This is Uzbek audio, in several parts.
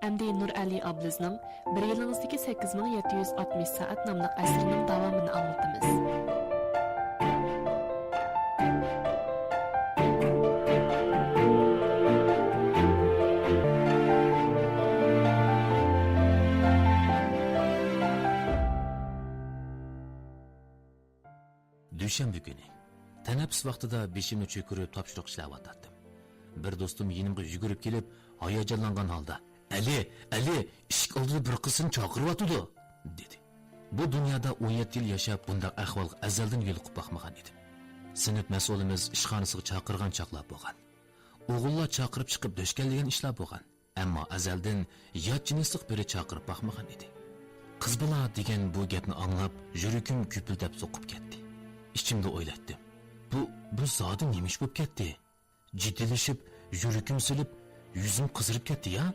Әмді Нұр Әли Аблызның bir yılınızdaki 8760 saat namlıq əsrinin davamını anlatımız. Düşenbe günü. Teneffüs vaqtida beshimni cho'kirib topshiriq ishlayotgandim. Bir do'stim yonimga yugurib kelib, hayajonlangan holda Ali, eshik oldida bir qizni chaqiryotdi, dedi. Bu dunyoda 17 yil yashab bunday ahvolga azaldan yo'liqib boqmagan edim. Sinf mas'ulimiz ishxonasiga chaqirgan chaqlab bo'lgan. O'g'illar chaqirib chiqib do'shkanlagan ishlar bo'lgan. Ammo azaldan yotchinisliq biri chaqirib boqmagan edi. Qiz bola degan bu gapni anglab, yuragim kupildab so'qib ketdi. İçimde o'ylatdim. Bu zodi nemish bo'lib ketdi? Jiddilashib, yuragim silib, yuzim qizirib ketdi ya.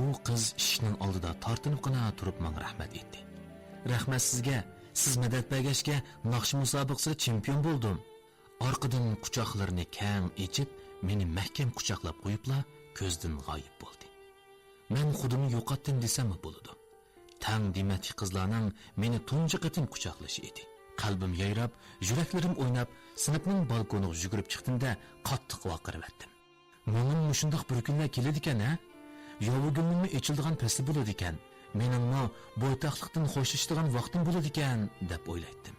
U qiz ishning oldida tortinibgina turib menga rahmat etdi. Rahmat sizga, siz madad bergachga naqsh musobaqasida chempion bo'ldim. Orqadan quchoqlarini kang echib, meni mahkam quchoqlab qo'yibla, ko'zdan g'oyib bo'ldi. Men xudimni yo'qotdim desam bo'ladi. Tang dematli qizlarning meni tunji qatim quchoqlashi edi. Qalbim yayrab, yuraklarim o'ynab, sinfning balkoniga yugurib chiqdimda qattiq vaqirvatdim. Mening mushundoq bir kunlar keladi ekan-a? Yovugimni echildigan pasli bo'ladi ekan. Meningmi bo'ytaqlikdan xo'shishadigan vaqtim bo'ladi ekan, deb o'ylaydim.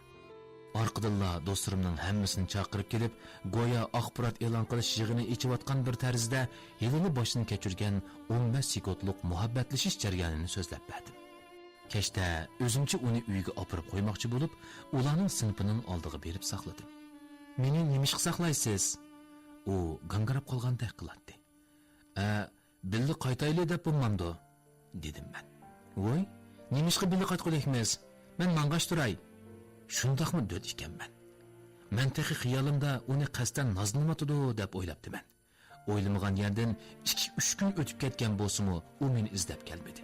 Orqadilla do'stlarimning hammasini chaqirib kelib, go'yo axborot e'lon qilish yig'ini echiyotgan bir tarzda yilini boshdan kechirgan 15 sekundlik muhabbatlashish jarayonini so'zlab berdim. Kechda o'zimcha uni uyiga olib qo'ymoqchi bo'lib, ularning sinfining oldiga berib saqladim. Meni nimish saqlaysiz? U gangirab qolgandek qiladi. Billi qaytayli deb bo'lmamdi, dedim men. Voy, nimishga billi qaytqolaymiz? Men mangash turay. Shundaqmi dod ekanman. Men texi xiyolimda uni qasdan nazlanmatdi deb o'ylabdim men. O'ylamagan yerdan 2-3 kun o'tib ketgan bo'lsa-mu, u meni izlab kelmadi.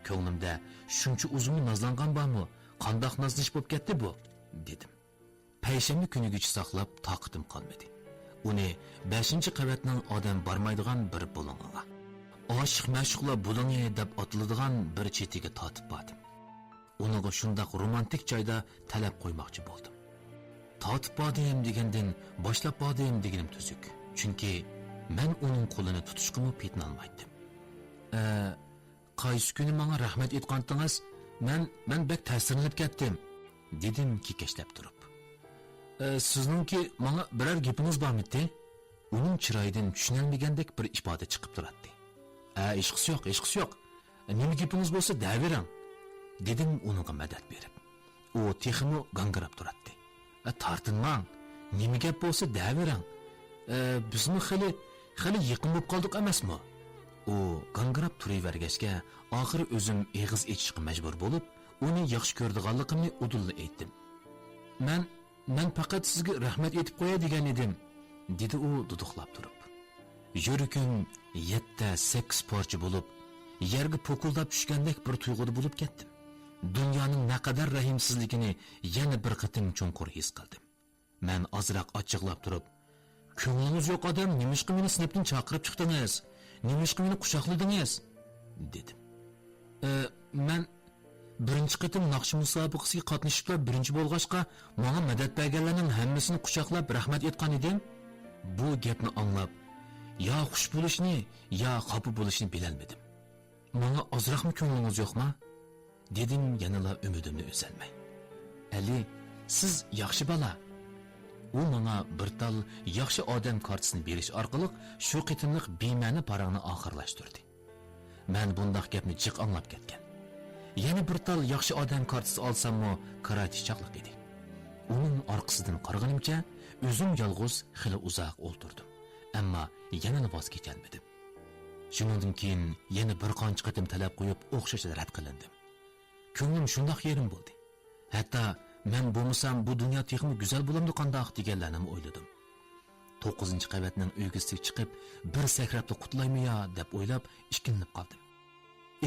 Ko'nglimda shuncha uzun nazlangan bormi? Qandoq nazlish bo'lib ketdi bu? dedim. Payshanba kunigacha saqlab toqatim qolmadi. Uni 5-qavatning odam bormaydigan bir bo'longa, oshiq mashhuqlar bo'longi deb atiladigan bir chetiga tortib bordim. Uniga shundoq romantik joyda talab qo'ymoqchi bo'ldim. Tortib bordim degandan boshlab bordim deganim tuzuk. Chunki men uning qo'lini tutishga petnolmaydim. Qaysi kuni menga rahmat aytgandingiz, men bek ta'sirlanib ketdim, dedim kekashlab turib. Sizningki menga biror gapingiz bormi-ti? Uning chiroyidan tushunilmagandek bir ifoda chiqib turadi. Ishqisi yo'q. Nima gapingiz bo'lsa davering, dedim uningga madad berib. U texmi gangirab turadi. Tortinmang, nima gap bo'lsa davering. Bizni xali yaqin bo'lib qoldik emasmi? U gangirab turavergachga oxiri o'zim eg'iz echishga majbur bo'lib, uni yaxshi ko'rdiganligimni udulla aytdim. Men faqat sizga rahmat aytib qo'yay degan edim, dedi u duduqlab turib. Yuragim 7-8 parcha bo'lib, yerga po'kuldab tushgandek bir tuyg'uda bo'lib ketdim. Dunyoning naqadar rahimsizligini yana bir qatim chunqur his qildim. Men ozroq ochiqlab turib, ko'nglingiz yo'q odam nimishqa meni sinfdan chaqirib chiqdingiz? Nimishqa meni quchoqladingiz? dedim. Men birinchi qatim naqsh musobaqasiga qatnashib birinchi bo'lg'achqa menga madad berganlarning hammasini quchoqlab rahmat aytgan edim. Bu gapni anglab, yo xush bo'lishni, yo xafa bo'lishni bilolmadim. Menga ozroqmi ko'nglingiz yo'qmi? dedim yanala umidimni uzalmay. Ali, siz yaxshi bola. U menga bir tal yaxshi odam kartasini berish orqali shu qitimliq bema'ni parangni oxirlashtirdi. Men bundoq gapni jiq anglab ketgan. Yana bir tal yaxshi odam kartasi olsam-mu, karati chaqliq edi. Uning orqasidan qaraganimcha, o'zim yolg'iz xili uzoq o'ltirdim. Ammo yana voz kecholmadim. Shundan keyin yana bir qancha qatim talab qo'yib, o'xshashda rad qilindim. Ko'nglim shundoq yerim bo'ldi. Hatto men bo'lmasam bu dunyo texmi go'zal bo'lamdi qandoq deganlarni o'yladim. 9-qavatning uygisiga chiqib, bir sakrabda qutlaymi yo deb o'ylab, ishkinib qoldim.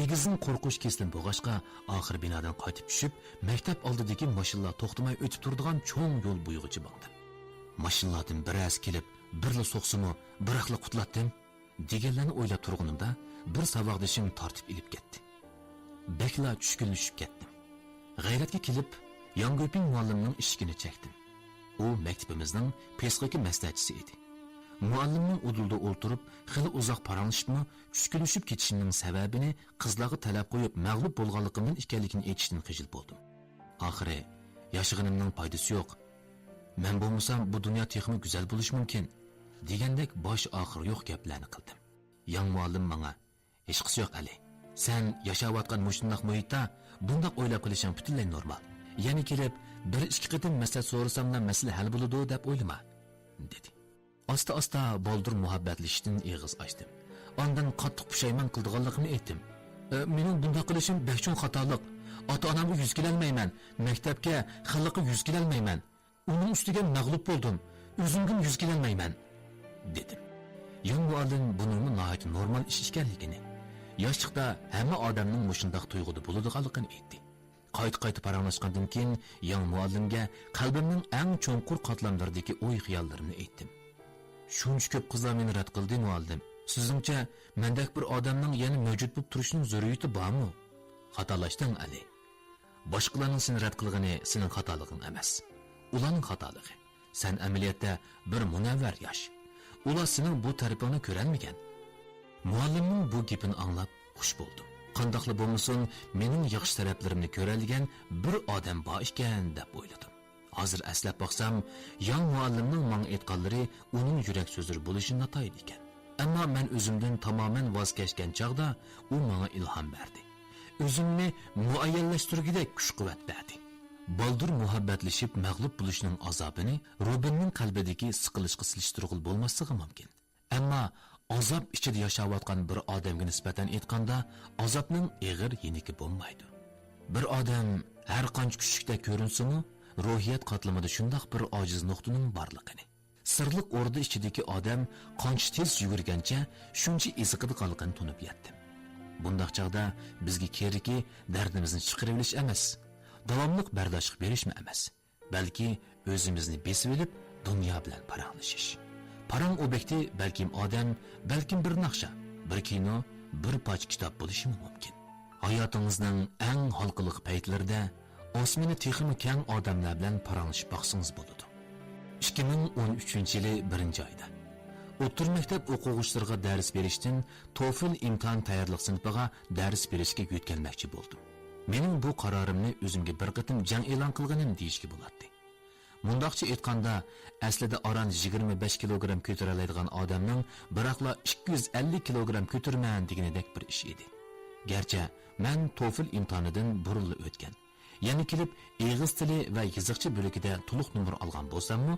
Egizning qo'rqish kestin bo'g'ashqa oxir binodan qaytib tushib, maktab oldidagi mashinalar to'xtamay o'tib turadigan cho'ng yo'l bo'yig'icha bordim. Mashinalardan biroz kelib, birla so'qsimi, biroqla qutlatdim. deganlarni o'ylab turganimda bir saboqdishim tortib ilib ketdi. Bekla tushkunlashib ketdim. G'ayratga kelib, Yangoping muallimning eshigini chekdim. U maktabimizning psixika maslahatchisi edi. Muallimning udulda o'ltirib, xili uzoq paranglashibmi, tushkunlashib ketishimning sababini qizlarga talab qo'yib, mag'lub bo'lganligimdan ekanligini aytishdan qijil bo'ldim. Oxiri yashag'inimning foydasi yo'q. Men bo'lmasam bu dunyo texmi go'zal bo'lishi mumkin degandek bosh oxir yo'q gaplarni qildim. Yang muallim menga, "Hech qisi yo'q Ali. Sen yashayotgan mushundaq muhitda bundoq o'ylab qilishing butunlay normal. Yana kelib, bir ikki qitim maslahat so'rasamda masala hal bo'ladi deb o'ylama", dedi. Asta-asta boldur muhabbatlashishdan eg'iz ochdim. Ondan qattiq pushaymon qildiganligimni aytdim. "Mening bundoq qilishim bekchon xatolik. Ota-onamga yuz kelolmayman, maktabga, xalqqa yuz kelolmayman. Uning ustiga mag'lub bo'ldim. O'zimga yuz kelolmayman", dedim. Yang muallim buning nihoyat normal ish ekanligini, yoshlikda hamma odamning mushundaq tuyg'uda bo'ladiganligini aytdi. Qayta paranglashgandan keyin Yang muallimga qalbimning eng cho'nqur qatlamlaridagi o'y-xayollarimni aytdim. "Shuncha ko'p qizlar meni rad qildi muallim. Sizningcha mendek bir odamning yana mavjud bo'lib turishining zaruriyati bormi? Xatolashding Ali. Boshqalarning seni rad qilgani sening xatoliging emas. Ularning xatoligi. Sen amaliyotda bir munavvar yosh. Ular sening bu tarafingni ko'rolmagan." Muallimning bu gapini anglab xush bo'ldim. Qandoqli bo'lmasin, mening yaxshi taraflarimni ko'radigan bir odam bor ekan deb o'yladim. Hozir aslab baxsam, Yang muallimning menga aytganlari uning yurak so'zlari bo'lishi natoyid ekan. Ammo men o'zimdan tamoman voz kechgan chaqda u menga ilhom berdi. O'zimni muayyanlashtirgidek kuch-quvvat berdi. Baldur muhabbatlashib mag'lub bo'lishning azobini Robinning qalbidagi siqilishga silishtirg'il bo'lmasligi mumkin. Ammo azob ichida yashayotgan bir odamga nisbatan aytganda, azobning og'ir yeniki bo'lmaydi. Bir odam har qancha kuchlikda ko'rinsa-mu, ruhiyat qatlamida shundoq bir ojiz nuqtaning borligini. Sirliq o'rda ichidagi odam qancha tez yugurgancha shuncha eziqadiganligini tunib yetdim. Bundaq chaqda bizga keriki dardimizni chiqarib olish emas, davomliq bardoshlik berishmi emas, balki o'zimizni besib olib dunyo bilan paranglashish. Parang obyekti balkim odam, balkim bir naqsha, bir kino, bir poch kitob bo'lishi mumkin. Hayotingizning eng halqiliq paytlarida osmini texmi keng odamlar bilan paranglashib baqsangiz bo'ladi. 2013-yili 1-oyda o'tir maktab o'quvchilariga dars berishdan TOEFL imtihon tayyorlik sinfiga dars berishga yo'tkalmoqchi bo'ldim. Mening bu qarorimni o'zimga bir qitim jang e'lon qilganim deyishga bo'ladi. Mundaqcha aytganda, aslida aran 25 kilogramm ko'tara oladigan odamning biroqla 250 kilogramm ko'tarman deganidek bir ish edi. Garchi men TOEFL imtihonidan burilib o'tgan, yana kelib eg'iz tili va yiziqcha bo'ligida to'liq numr olgan bo'lsam-mu,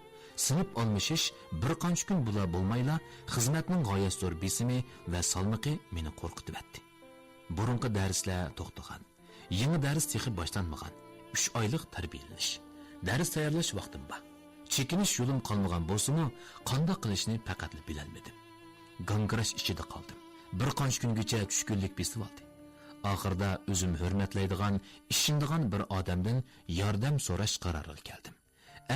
sinf almashish bir qancha kun bo'la bo'lmayla xizmatning g'oyat zo'r besimi va salmiqi meni qo'rqitib etdi. Burunqi darslar to'xtagan, yangi dars texi boshlanmagan, 3 oylik tarbiyalanish, dars tayyorlash vaqtim bor. Chekinish yo'lim qolmagan bo'lsa-mu, qanday qilishni faqat bilolmadim. Gangirash ichida qoldim. Bir qancha kungacha tushkunlik besib oldi. Oxirda o'zim hurmatlaydigan, ishonadigan bir odamdan yordam so'rash qaroriga keldim.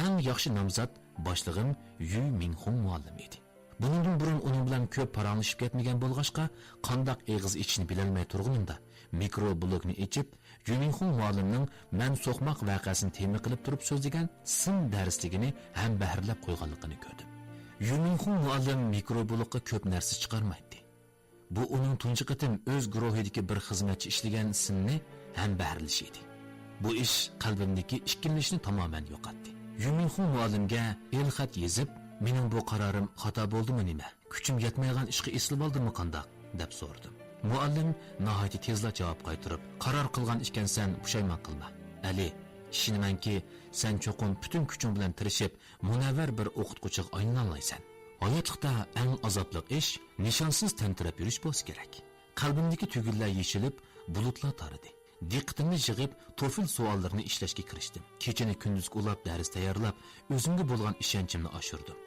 Eng yaxshi nomzod boshlig'im Yu Minghong muallim edi. Bundan burun uning bilan ko'p paranglashib ketmagan bo'lg'achqa, qandoq eg'iz ichishni bilolmay turganimda, mikroblogni ichib, Yu Minghong muallimning men so'qmoq voqeasini tema qilib turib so'zlagan sin darsligini ham bahrlab qo'yganligini ko'rdim. Yu Minghong muallim mikroblogga ko'p narsa chiqarmaydi. Bu uning tunji qitim o'z guruhidagi bir xizmatchi ishlagan sinni ham bahrlish edi. Bu ish qalbimdagi ikkilanishni tamoman yo'qotdi. Yu Minghong muallimga el-xat yozib, mening bu qarorim xato bo'ldimi nima? Kuchim yetmaygan ishga eslib oldimmi qandoq deb so'radim. Muallim nihoyat tezla javob qaytarib, qaror qilgan ekansan, pushaymon qilma. Ali, ishonamanki, sen cho'qim butun kuching bilan tirishib, munavvar bir o'qituvchiga aylanolmaysan. Hayotlikda eng azobli ish nishonsiz tantirab yurish bo'lsa kerak. Qalbimdagi tugullar yechilib, bulutlar taridi. Diqqatimni yig'ib, TOEFL savollarini ishlashga kirishdim. Kechani kunduz ulab dars tayyorlab, o'zimga bo'lgan ishonchimni oshirdim.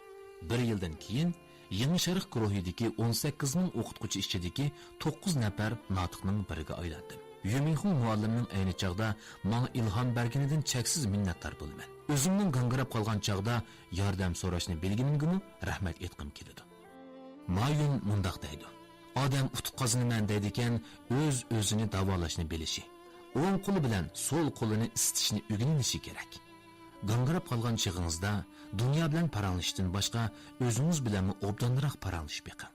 1 yildan keyin Yangi Sharq guruhidagi 18 ming o'qituvchi ichidagi 9 nafar notiqning biriga aylandim. Yu Minghong muallimning ayni chaqda menga ilhom berganidan cheksiz minnatdor bo'laman. O'zimning gangirab qolgan chaqda yordam so'rashni bilganimga rahmat aytqim keladi. Mayun mundaq deydi. Odam utuq qozinaman deydigan o'z-o'zini davolashni bilishi, o'ng qo'li bilan so'l qo'lini isitishni o'rganishi kerak. Gangirab qolgan chig'ingizda dunyo bilan paranglashdan boshqa o'zingiz bilan obdonroq paranglashib beqing.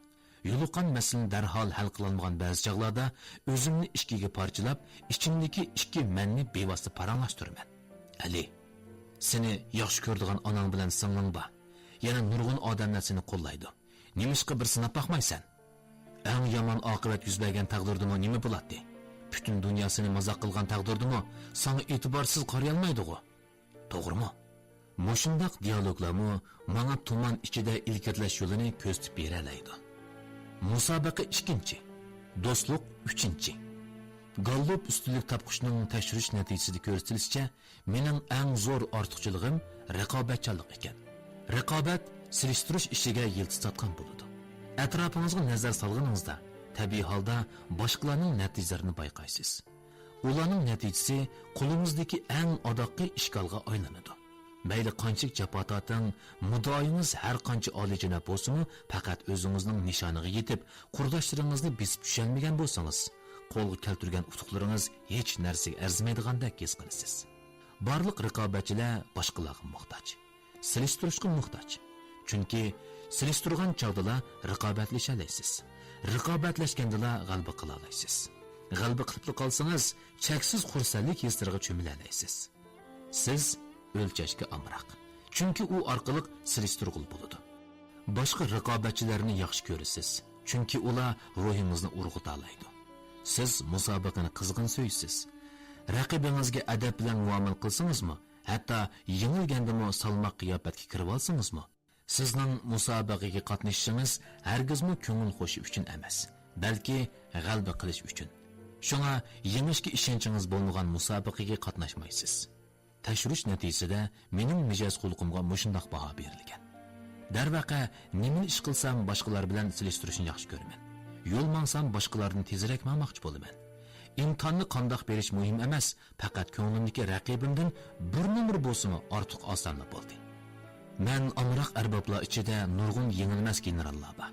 Yo'liqqan masalani darhol hal qilinmagan ba'zi chog'larda o'zimni ikkiga parchalab, ichimdagi ikki manni bevosita paranglashtirman. Ali, seni yaxshi ko'rdigan onang bilan singling bor. Yana nurg'un odamlar seni qo'llaydi. Nimishqa bir sinab baxmaysan? Eng yomon oqibat yuz bergan taqdirdimi nima bo'ladi? Butun dunyosini mazoq qilgan taqdirdimi sana e'tiborsiz qara olmaydi-ku. To'g'rimi? Mushundaq dialoglarmi menga tuman ichida ilgirlash yo'lini ko'rsatib beralaydi. Musobaqa 2, do'stlik 3. Gallup ustilik topqishning tekshirish natijasida ko'rsatilishicha, mening eng zo'r ortiqchiligim raqobatchilik ekan. Raqobat silishtirish ishiga yildiz tatgan bo'ladi. Atrofingizga nazar solganingizda, tabiiy holda boshqalarning natijalarini bayqaysiz. Ularning natijasi qo'lingizdagi eng odoqli ishgalga aylanadi. Mayli qanchalik jafo torting, mudoyingiz har qancha oliyjanob bo'lsa-mu, faqat o'zingizning nishoniga yetib, qurdoshlaringizni besib tushalmagan bo'lsangiz, qo'lga keltirgan utuqlaringiz hech narsaga arzimaydigandek his qilasiz. Barliq raqobatchilar boshqalarga muhtoj, silishtirishga muhtoj. Chunki silishtirgan chog'da raqobatlasha olasiz. Raqobatlashganda g'alaba qila olasiz. G'alaba qilib qolsangiz, cheksiz xursandlik hislariga cho'mila olasiz. Siz o'lchashga amroq. Chunki u orqali silishtirg'ul bo'ladi. Boshqa raqobatchilarni yaxshi ko'rasiz. Chunki ular ruhingizni urg'uta oladi. Siz musobaqani qizg'in so'ysiz. Raqibingizga adab bilan muomala qilsangizmi, hatto yengilgandami salmoq qiyofatga kirib olsangizmi, sizning musobaqaga qatnashishingiz hargizmi ko'ngil xo'shi uchun emas, balki g'alaba qilish uchun. Shunga yengishga ishonchingiz bo'lmagan musobaqaga qatnashmaysiz. Tekshirish natijasida mening mijoz xulqimga mushundoq baho berilgan. Darvaqa, nima ish qilsam boshqalar bilan silishtirishni yaxshi ko'raman. Yo'l mansam boshqalarni tezroq ma'moqchi bo'laman. Imtihonni qandoq berish muhim emas, faqat ko'nglimdagi raqibimdan bir numr bo'lsa-mu ortiq osonlik bo'ldi. Men amroq arboblar ichida nurg'un yengilmas generallar bor.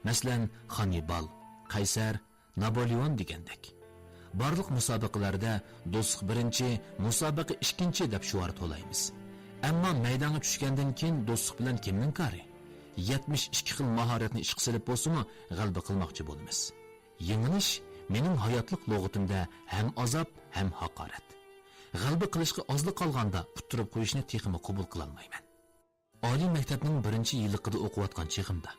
Masalan, Hannibal, Qaysar, Napoleon degandek. Barliq musobaqalarda do'stlik 1, musobaqa 2 deb shuar to'laymiz. Ammo maydonga tushgandan keyin do'stlik bilan kimning kari? 72 xil mahoratni ishga solib bo'lsa-mu, g'alaba qilmoqchi bo'lamiz. Yengilish mening hayotlik lug'atimda ham azob, ham haqorat. G'alaba qilishga ozlik qolganda uttirib qo'yishni texmi qabul qila olmayman. Oliy maktabning 1-yilligida o'qiyotgan chig'imda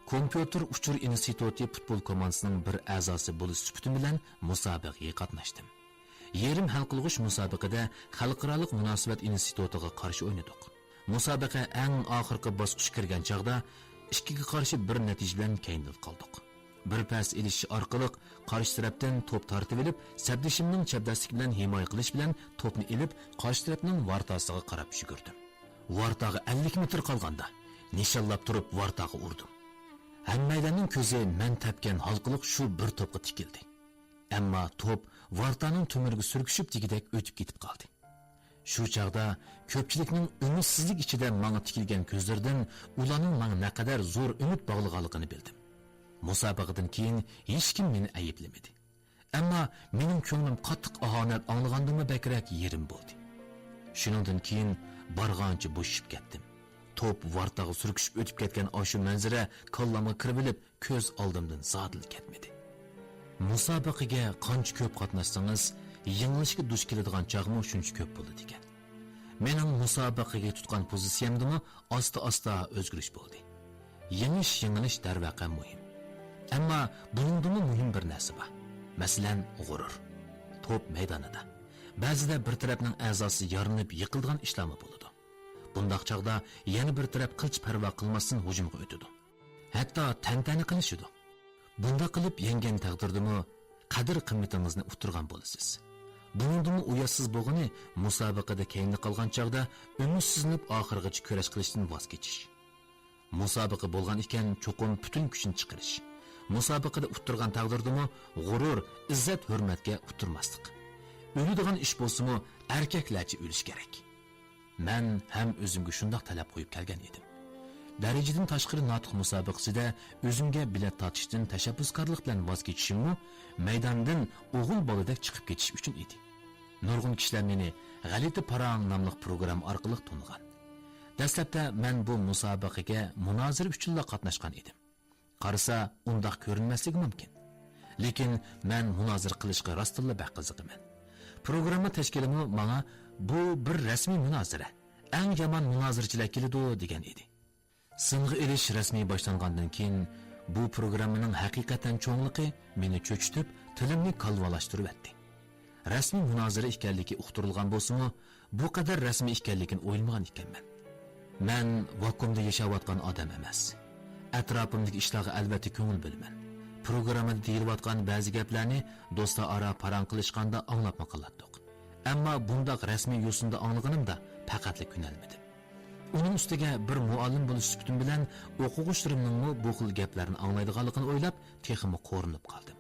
Kompyuter uchur instituti futbol komandasining bir a'zosi bo'lish suhbatim bilan musobaqaga qatnashdim. Yerim hal qilg'ish musobaqada xalqaro munosabat institutiga qarshi o'ynadik. Musobaqa eng oxirgi bosqichga kirgan chog'da 2 ga qarshi bir natija bilan kaynib qoldik. Bir pas ilish orqali qarshi tarafdan to'p tortib olib, sabdishimning chabdaslik bilan himoya qilish bilan to'pni ilib, qarshi tarafning vartasiga qarab yugurdim. Vartaga 50 metr qolganda nishonlab turib vartaga urdim. Hammalarning ko'zi men tepgan halqiliq shu bir to'pga tikildi. Ammo to'p vartaning tumiriga surkishib digidek o'tib ketib qoldi. Shu chaqda ko'pchilikning umidsizlik ichida menga tikilgan ko'zlaridan ularning menga naqadar zo'r umid bog'liganligini bildim. Musobaqadan keyin hech kim meni ayblamadi. Ammo mening ko'nglim qattiq ahonat anglaganimda bakrak yerim bo'ldi. Shuningdan keyin barg'ancha bo'shib ketdim. To'p vartaga surkishib o'tib ketgan o'sha manzara kollamga kirib olib, ko'z oldimdan zodil ketmadi. Musobaqaga qancha ko'p qatnashsangiz, yengilishga duch keladigan chog'mi shuncha ko'p bo'ladi ekan. Mening musobaqaga tutgan pozitsiyamda asta-asta o'zgarish bo'ldi. Yengish darvaqa muhim. Ammo buningdan muhim bir narsa bor. Masalan, g'urur. To'p maydonida ba'zida bir tarafning a'zosi yorinib yiqilgan ishlarmi bo'ladi. Bundaq chog'da yana bir taraf qilch parvo qilmasdan hujumga o'tadi. Hatto tantana qilishadi. Bunda qilib yengan taqdirdimi qadr-qimmatingizni uturgan bo'lasiz. Buningdan uyatsiz bo'lgani musobaqada keyinga qolgan chog'da umidsizlanib oxirgacha kurash qilishdan voz kechish. Musobaqa bo'lgan ekan cho'qim butun kuchini chiqarish. Musobaqada uturgan taqdirdimi g'urur, izzat, hurmatga uturmaslik. O'ladigan ish bo'lsa-mu erkaklarcha o'lish kerak. Men ham o'zimga shundoq talab qo'yib kelgan edim. Darajadan tashqari notiq musobaqasida o'zimga bilet tortishdan tashabbuskorlik bilan voz kechishimmi maydondan o'g'il boladek chiqib ketish uchun edi. Nurg'un kishilar meni G'alati Parang nomli program orqali tanigan. Dastlabda men bu musobaqaga munozara uchun qatnashgan edim. Qarasa, undaq ko'rinmasligi mumkin. Lekin men munozara qilishga rostilla qiziqaman. Programma tashkiloti menga bu bir rasmiy munozara, eng yomon munozarachilar keladi degan edi. Sınğı elish rasmiy boshlangandan keyin bu programmaning haqiqatan cho'ngligi meni cho'chitib, tilimni kalvalashtirib etdi. Rasmiy munozara ekanligi uqtirilgan bo'lsa-mu, bu qadar rasmiy ekanligini o'ylamagan ekanman. Men vakuumda yashayotgan odam emas. Atrofimdagi ishlarga albatta ko'ngil bo'laman. Programmada deyilayotgan ba'zi gaplarni do'stlar aro parang qilishganda anglab maqollatdik. Ammo bundaq rasmiy yo'sinda anglag'animda faqatli ko'nalmadim. Uning ustiga bir muallim bo'lish sifatim bilan o'quvchilarimning bu xil gaplarni anglaydiganligini o'ylab, texmi qo'rinib qoldim.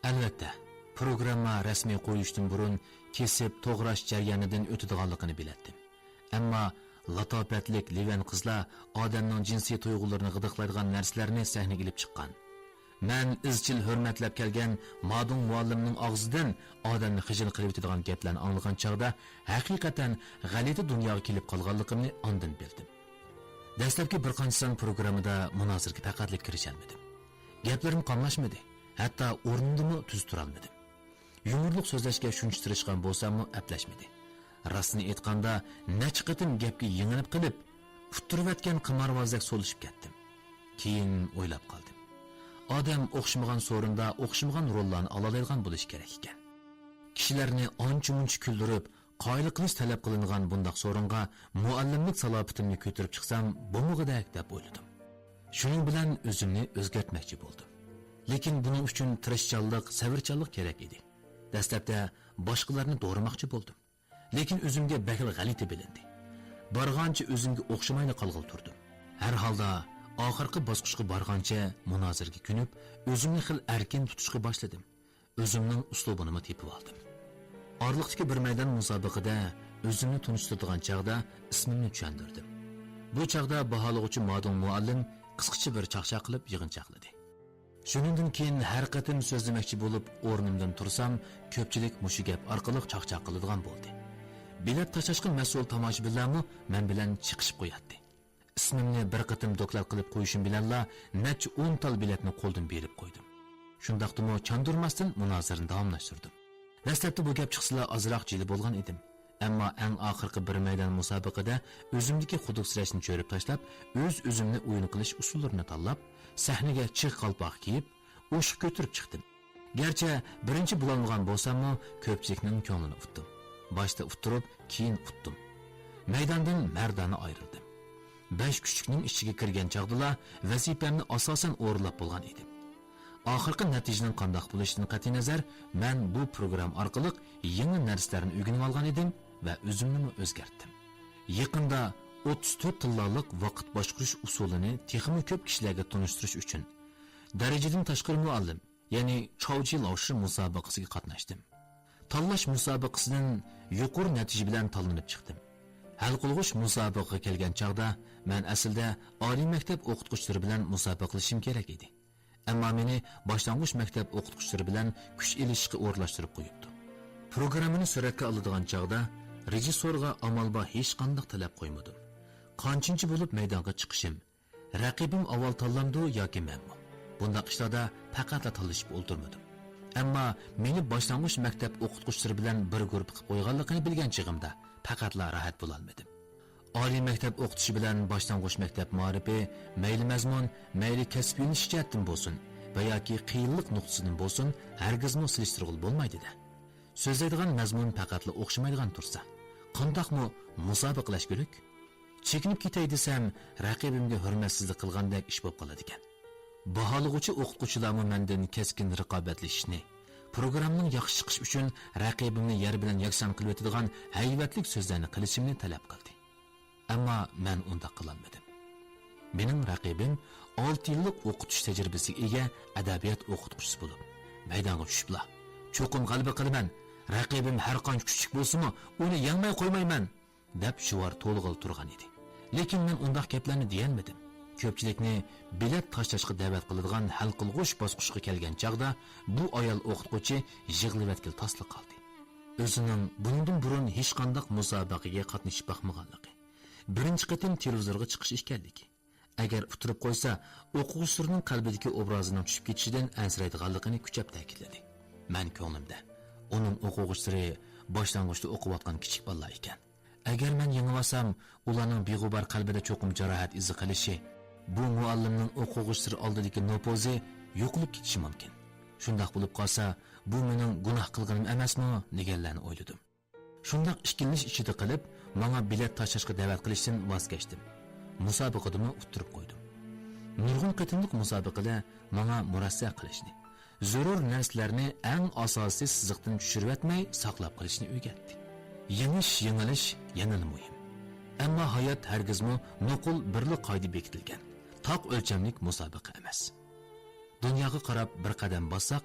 Albatta, programma rasmiy qo'yishdan burun kesib to'g'rash jarayonidan o'tadiganligini bilardim. Ammo latofatlik Livan qizlar odamning jinsiy tuyg'ularini g'idiqlaydigan narsalarni sahnaga olib chiqqan. Men izchil hurmatlab kelgan Madun muallimning og'zidan odamni xijil qilib o'tadigan gaplarni anglagan chog'da haqiqatan g'alati dunyoga kelib qolganligimni ondan bildim. Dastlabki bir qancha son programmada munozirga faqatlik kirishalmadim. Gaplarim qamlashmadi, hatto o'rnimdami tuz turolmadim. Yumurliq so'zlashga shuncha tirishgan bo'lsam-mu aplashmadi. Rostini aytganda, necha qatim gapga yengilib qilib, futtirayotgan qimorvozdek so'lishib ketdim. Keyin o'ylab qoldim. Odam o'xshamagan so'rinda o'xshamagan rollarni oladigan bo'lish kerak ekan. Kishilarni ancha-muncha kuldirib, qoyil qilish talab qilingan bundaq so'ringa muallimlik salobatimni ko'tarib chiqsam, bo'lmagidak deb o'yladim. Shuning bilan o'zimni o'zgartmoqchi bo'ldim. Lekin buning uchun tirishchanlik, sabrchanlik kerak edi. Dastlabda boshqalarni do'rimoqchi bo'ldim. Lekin o'zimga bakil g'alati bilindi. Borgancha o'zimga o'xshamayli qolg'il turdim. Har holda oxirgi bosqichga borgancha munozirga ko'nib, o'zimni xil erkin tutishga boshladim. O'zimning uslubimni tepib oldim. Orliqdagi bir maydon musobaqada o'zimni tunishtirgan chaqda ismimni tushuntirdim. Bu chaqda baholag'uvchi Madun muallim qisqacha bir chaqchaq qilib yig'inchaqladi. Shuningdan keyin har qatim so'zlamoqchi bo'lib o'rnimdan tursam, ko'pchilik mushu gap orqali chaqchaq qiladigan bo'ldi. Bilet tashashgan mas'ul tomoshabinlarmi men bilan chiqishib qo'yatdi. Ismimni bir qatim doklab qilib qo'yishim bilanla necha 10 tal biletni qo'ldan berib qo'ydim. Shundaqdimi chandurmasdan munozirani davomlashtirdim. Dastlabda bu gap chiqsala ozroq jili bo'lgan edim. Ammo eng oxirgi bir maydon musobaqada o'zimdagi xuduqsirashni cho'rib tashlab, o'zimni o'yin qilish usullarini tanlab, sahnaga chiq qalpoq kiyib, o'shiq ko'tarib chiqdim. Garchi birinchi bo'lolmagan bo'lsam-mu, ko'pchilikning ko'nglini utdim. Boshda uttirib, keyin utdim. Maydondan mardona ayrildim. 5 kuchukning ichiga kirgan chaqdala vazifamni asosan o'rinlab bo'lgan edim. Oxirgi natijaning qanday bo'lishidan qat'iy nazar, men bu program orqali yangi narsalarni o'rganib olgan edim va o'zimni o'zgartdim. Yaqinda 34 tillik vaqt boshqarish usulini texnik ko'p kishilarga tunishtirish uchun darajadan tashqari muallim, ya'ni Chowchi Laoshi musobaqasiga qatnashdim. Tanlash musobaqasidan yuqori natija bilan tanlanib chiqdim. Hal qilg'ish musobaqaga kelgan chaqda men aslida oliy maktab o'qituvchilari bilan musobaqalashim kerak edi. Ammo meni boshlang'ich maktab o'qituvchilari bilan kuch ilishishga o'rlashtirib qo'yibdi. Programmani suratga oladigan chaqda rejissorga amalba hech qanday talab qo'ymadim. Qanchinchi bo'lib maydonga chiqishim, raqibim avval tanlamdi yoki menmi? Bundaq ishlarda faqat tanlashib o'ltirmadim. Ammo meni boshlang'ich maktab o'qituvchilari bilan bir guruh qilib qo'yganligini bilgan chig'imda faqatla rahat bo'la olmadim. Oliy maktab o'qitishi bilan boshlang'ich maktab ma'rifi, mayli mazmun, mayli kasb yo'nalishi jihatdan bo'lsin va yoki qiyinlik nuqtasidan bo'lsin, hargizmi silishtirg'il bo'lmaydi-da. So'zlaydigan mazmun faqatla o'xshamaydigan tursa, qandoqmi musobaqalash kerak? Chekinib ketay desam, raqibimga hurmatsizlik qilgandek ish bo'lib qoladi ekan. Baholag'uvchi o'qituvchilarmi mendan keskin raqobatlashishni, programning yaxshi chiqish uchun raqibimni yer bilan yakson qilib o'tadigan hayvatlik so'zlarni qilishimni talab qildi. Ammo men unda qilolmadim. Mening raqibim 6 yillik o'qitish tajribasiga ega adabiyot o'qituvchisi bo'lib, maydonga tushibla. Cho'qim g'alaba qilaman. Raqibim har qancha kuchlik bo'lsa-mu, uni yengmay qo'ymayman, deb shuvar to'lg'il turgan edi. Lekin men undaq gaplarni deyanmadim. ko'pchilikni bilet tashlashga da'vat qiladigan hal qilg'uch bosqichga kelgan chog'da bu ayol o'qituvchi yig'livatkil tasli qoldi. O'zining bundan burun hech qanday musobaqaga qatnashib boqmaganligi, birinchi qatim televizorga chiqish ekanligi, agar utirib qo'ysa o'quvchisining qalbidagi obrazining tushib ketishidan ansiraydiganligini kuchab ta'kidladi. Men ko'nglimda uning o'quvchilari boshlang'ich o'qiyotgan kichik bolalar ekan. Agar men yengilsam, ularning beg'ubar qalbida cho'qim jarohat izi qilishi, bu muallimning o'quvchilari oldidagi nopozi yo'qolib ketishi mumkin. Shundaq bo'lib qolsa, bu mening gunoh qilganim emasmi, deganlarni o'yladim. Shundaq ikkilanish ichida qilib, menga bilet tashlashga da'vat qilishdan voz kechdim. Musobaqadimi o'tirib qo'ydim. Nurg'un qatimliq musobaqada menga murassa qilishni, zarur narsalarni eng asosiy siziqdan tushirib etmay saqlab qolishni o'rgatdi. Yengilish yanada muhim. Ammo hayot hargizmi nuqul birli qoida bekitilgan, toq o'lchamlik musobaqa emas. Dunyoga qarab bir qadam bossak,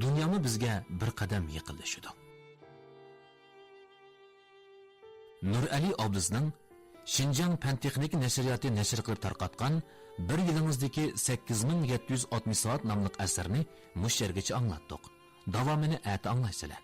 dunyomi bizga bir qadam yaqinlashadi. Nurali Obdizning Şinjan Pan-texnik nashriyoti nashr qilib tarqatgan bir yilingizdagi 8760 soat nomli asarni mush yergacha anglatdik. Davomini ati anglaysizlar.